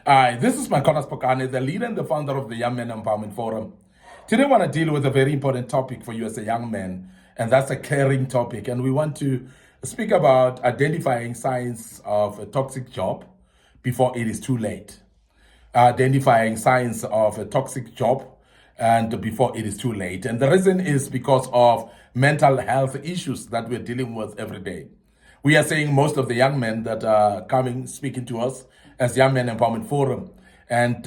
Hi, this is Micornus Phokane, the leader and the founder of the Young Men Empowerment Forum. Today, I want to deal with a very important topic for you as a young man, and that's a caring topic. And we want to speak about identifying signs of a toxic job before it is too late. Identifying signs of a toxic job and before it is too late. And the reason is because of mental health issues that we're dealing with every day. We are seeing most of the young men that are coming, speaking to us as Young Men Empowerment Forum, and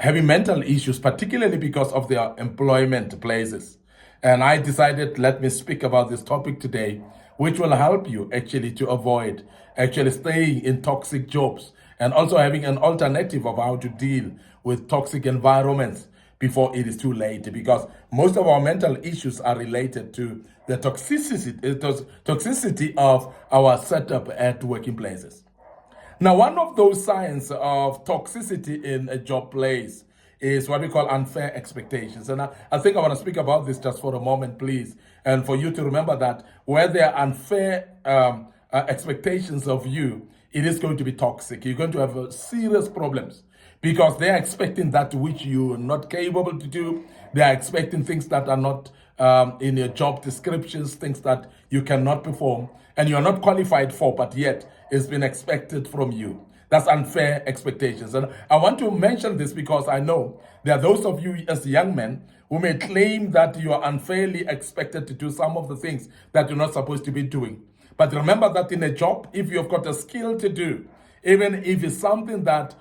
having mental issues, particularly because of their employment places. And I decided, let me speak about this topic today, which will help you actually to avoid actually staying in toxic jobs and also having an alternative of how to deal with toxic environments before it is too late, because most of our mental issues are related to the toxicity of our setup at working places. Now, one of those signs of toxicity in a job place is what we call unfair expectations. And I think I want to speak about this just for a moment, please. And for you to remember that where there are unfair expectations of you, it is going to be toxic. You're going to have serious problems because they are expecting that which you're not capable to do. They are expecting things that are not in your job descriptions, things that you cannot perform and you're not qualified for, but yet it's been expected from you. That's unfair expectations. And I want to mention this because I know there are those of you as young men who may claim that you are unfairly expected to do some of the things that you're not supposed to be doing. But remember that in a job, if you've got a skill to do, even if it's something that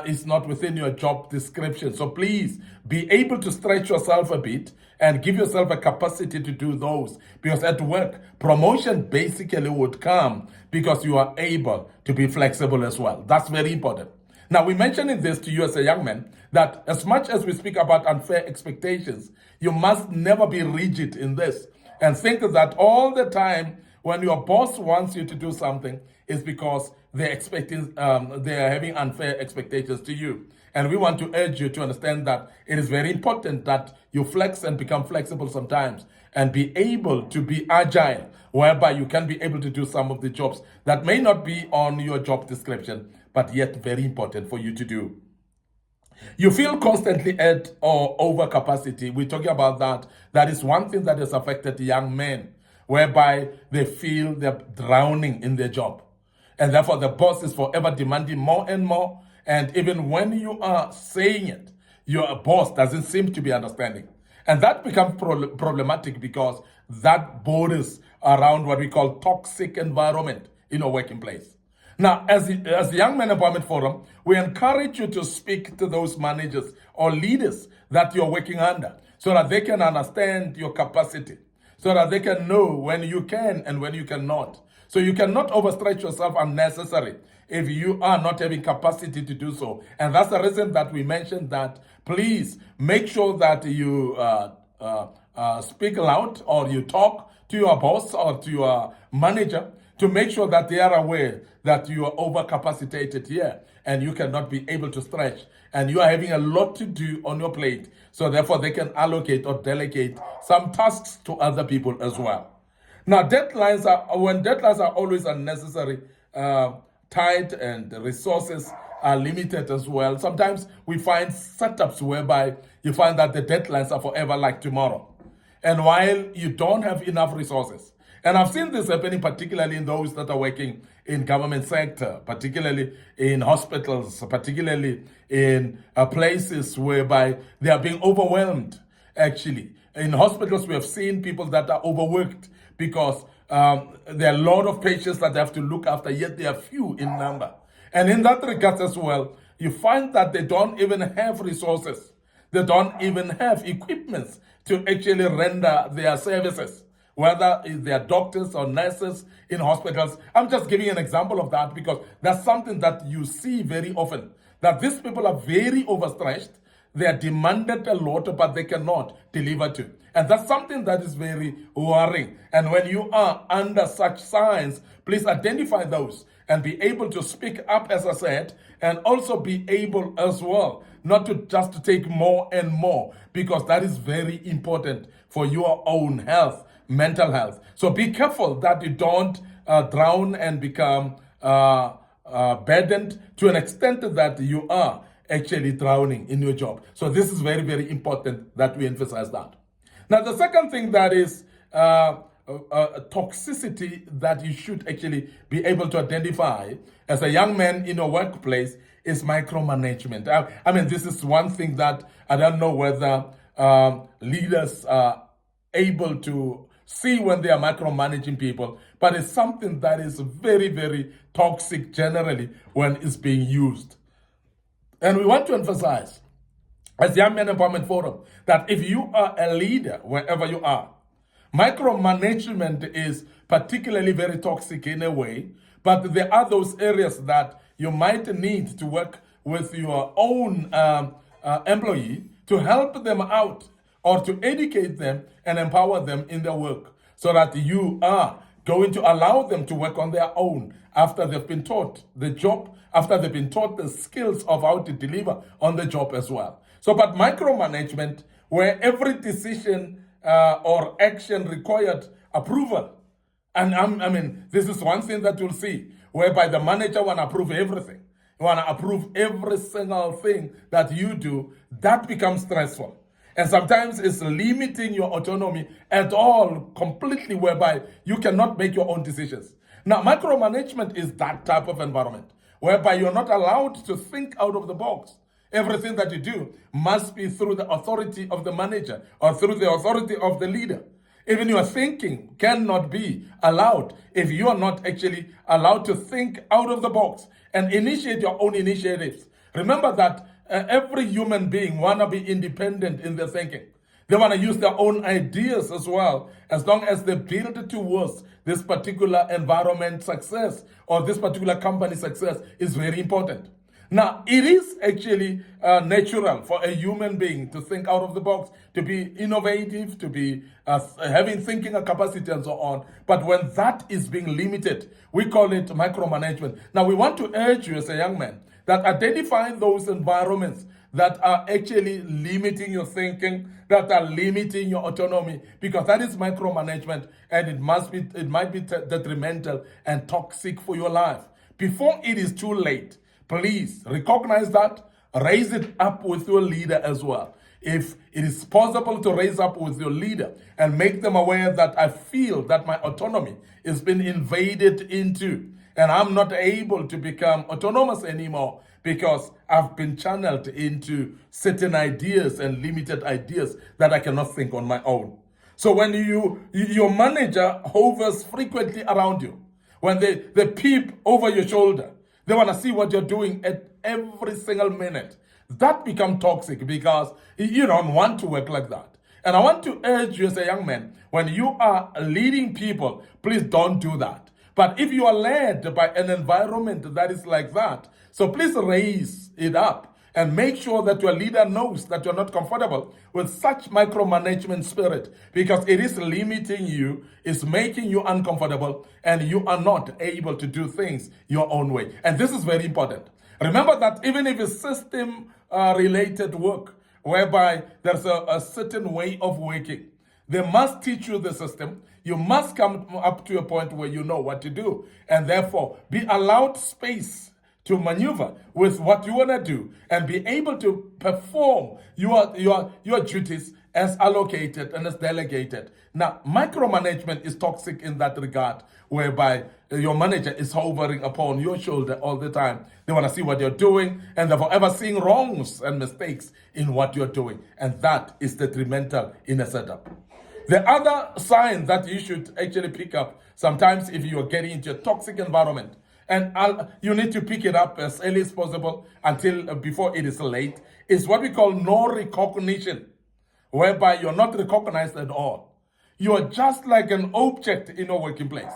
is not within your job description. So please be able to stretch yourself a bit and give yourself a capacity to do those. Because at work, promotion basically would come because you are able to be flexible as well. That's very important. Now, we're mentioning this to you as a young man, that as much as we speak about unfair expectations, you must never be rigid in this and think that all the time when your boss wants you to do something, is because they're expecting, they're having unfair expectations to you. And we want to urge you to understand that it is very important that you flex and become flexible sometimes and be able to be agile, whereby you can be able to do some of the jobs that may not be on your job description, but yet very important for you to do. You feel constantly at or over capacity. We're talking about that. That is one thing that has affected young men, whereby they feel they're drowning in their job. And therefore, the boss is forever demanding more and more. And even when you are saying it, your boss doesn't seem to be understanding. And that becomes problematic because that borders around what we call toxic environment in a working place. Now, as the Young Men Empowerment Forum, we encourage you to speak to those managers or leaders that you're working under so that they can understand your capacity, so that they can know when you can and when you cannot. So you cannot overstretch yourself unnecessarily if you are not having capacity to do so. And that's the reason that we mentioned that please make sure that you speak loud or you talk to your boss or to your manager to make sure that they are aware that you are overcapacitated here and you cannot be able to stretch and you are having a lot to do on your plate. So therefore they can allocate or delegate some tasks to other people as well. Now, when deadlines are always unnecessary, tight and resources are limited as well. Sometimes we find setups whereby you find that the deadlines are forever like tomorrow. And while you don't have enough resources, and I've seen this happening particularly in those that are working in government sector, particularly in hospitals, particularly in places whereby they are being overwhelmed, actually. In hospitals, we have seen people that are overworked because there are a lot of patients that they have to look after, yet they are few in number. And in that regard as well, you find that they don't even have resources. They don't even have equipments to actually render their services, whether they are doctors or nurses in hospitals. I'm just giving an example of that because that's something that you see very often, that these people are very overstretched. They are demanded a lot, but they cannot deliver to. And that's something that is very worrying. And when you are under such signs, please identify those and be able to speak up, as I said, and also be able as well not to just to take more and more, because that is very important for your own health, mental health. So be careful that you don't drown and become burdened to an extent that you are actually drowning in your job. So this is very, very important that we emphasize that. Now, the second thing that is toxicity that you should actually be able to identify as a young man in a workplace is micromanagement. I mean, this is one thing that I don't know whether leaders are able to see when they are micromanaging people, but it's something that is very, very toxic generally when it's being used. And we want to emphasize, as Young Men Empowerment Forum, that if you are a leader, wherever you are, micromanagement is particularly very toxic in a way, but there are those areas that you might need to work with your own employee to help them out or to educate them and empower them in their work so that you are going to allow them to work on their own after they've been taught the job, after they've been taught the skills of how to deliver on the job as well. So, but micromanagement, where every decision or action required approval, and I mean, this is one thing that you'll see, whereby the manager want to approve everything. You want to approve every single thing that you do. That becomes stressful. And sometimes it's limiting your autonomy at all completely, whereby you cannot make your own decisions. Now, micromanagement is that type of environment, whereby you're not allowed to think out of the box. Everything that you do must be through the authority of the manager or through the authority of the leader. Even your thinking cannot be allowed if you are not actually allowed to think out of the box and initiate your own initiatives. Remember that every human being want to be independent in their thinking. They want to use their own ideas as well, as long as they build towards this particular environment success or this particular company success is very important. Now, it is actually natural for a human being to think out of the box, to be innovative, to be having thinking capacity and so on. But when that is being limited, we call it micromanagement. Now, we want to urge you as a young man that identify those environments that are actually limiting your thinking, that are limiting your autonomy, because that is micromanagement, and it might be detrimental and toxic for your life. Before it is too late, please recognize that, raise it up with your leader as well. If it is possible to raise up with your leader and make them aware that I feel that my autonomy is being invaded into, and I'm not able to become autonomous anymore because I've been channeled into certain ideas and limited ideas that I cannot think on my own. So when your manager hovers frequently around you, when they peep over your shoulder, they want to see what you're doing at every single minute. That becomes toxic because you don't want to work like that. And I want to urge you as a young man, when you are leading people, please don't do that. But if you are led by an environment that is like that, so please raise it up and make sure that your leader knows that you're not comfortable with such micromanagement spirit, because it is limiting you, it's making you uncomfortable, and you are not able to do things your own way. And this is very important. Remember that even if it's system related work, whereby there's a certain way of working, they must teach you the system. You must come up to a point where you know what to do, and therefore be allowed space to maneuver with what you want to do and be able to perform your duties as allocated and as delegated. Now, micromanagement is toxic in that regard, whereby your manager is hovering upon your shoulder all the time. They want to see what you're doing, and they're forever seeing wrongs and mistakes in what you're doing. And that is detrimental in a setup. The other sign that you should actually pick up, sometimes if you are getting into a toxic environment, and you need to pick it up as early as possible until before it is late, is what we call no recognition, whereby you're not recognized at all. You are just like an object in a working place.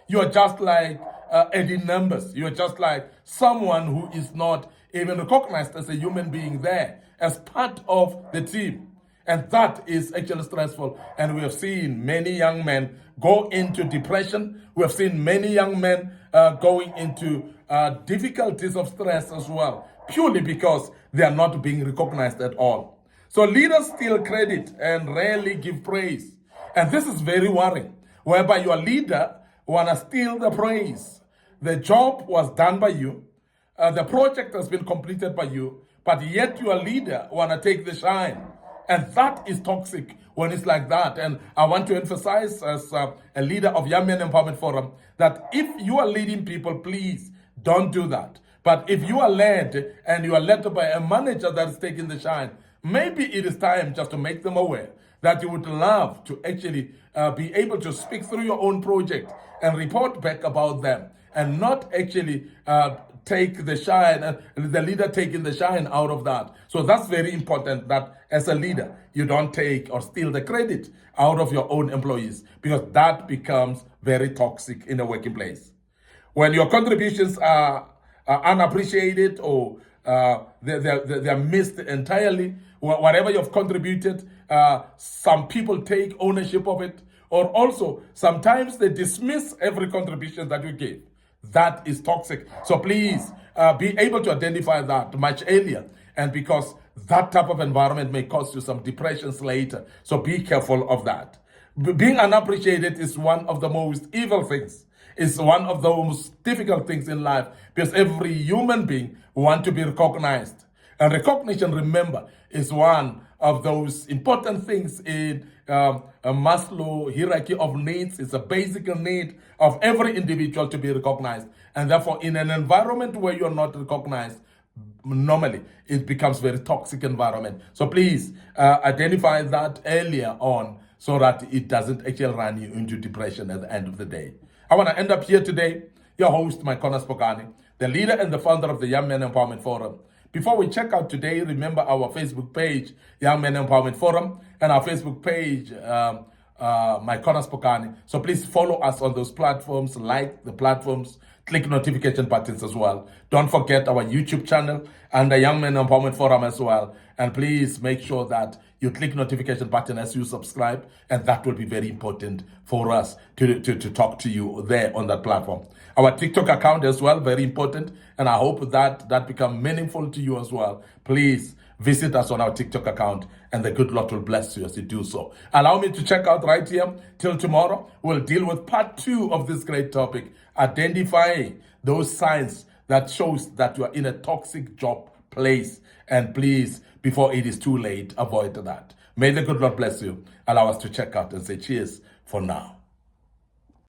You are just like adding numbers. You are just like someone who is not even recognized as a human being there, as part of the team. And that is actually stressful. And we have seen many young men go into depression. We have seen many young men going into difficulties of stress as well, purely because they are not being recognized at all. So leaders steal credit and rarely give praise. And this is very worrying, whereby your leader want to steal the praise. the job was done by you, the project has been completed by you, but yet your leader want to take the shine. And that is toxic when it's like that. And I want to emphasize as a leader of Young Men Empowerment Forum that if you are leading people, please don't do that. But if you are led and you are led by a manager that is taking the shine, maybe it is time just to make them aware that you would love to actually be able to speak through your own project and report back about them and not actually take the shine, the leader taking the shine out of that. So that's very important that as a leader, you don't take or steal the credit out of your own employees, because that becomes very toxic in the working place. When your contributions are unappreciated or they're missed entirely, whatever you've contributed, some people take ownership of it, or also sometimes they dismiss every contribution that you give. That is toxic. So please be able to identify that much earlier, and because that type of environment may cause you some depressions later. So be careful of that. Being unappreciated is one of the most evil things. It's one of the most difficult things in life, because every human being wants to be recognized. And recognition, remember, is one of those important things in a Maslow hierarchy of needs. It's a basic need of every individual to be recognized. And therefore, in an environment where you're not recognized, normally it becomes very toxic environment. So please identify that earlier on so that it doesn't actually run you into depression at the end of the day. I want to end up here today, your host, Micornus Phokane, the leader and the founder of the Young Men Empowerment Forum. Before we check out today, remember our Facebook page, Young Men Empowerment Forum, and our Facebook page, Micornus Phokane. So please follow us on those platforms, like the platforms, click notification buttons as well. Don't forget our YouTube channel and the Young Men Empowerment Forum as well. And please make sure that you click notification button as you subscribe, and that will be very important for us to talk to you there on that platform. Our TikTok account as well, very important, and I hope that become meaningful to you as well. Please visit us on our TikTok account, and the good Lord will bless you as you do so. Allow me to check out right here. Till tomorrow, we'll deal with part 2 of this great topic, identifying those signs that shows that you are in a toxic job place. And please, before it is too late, avoid that. May the good Lord bless you. Allow us to check out and say cheers for now.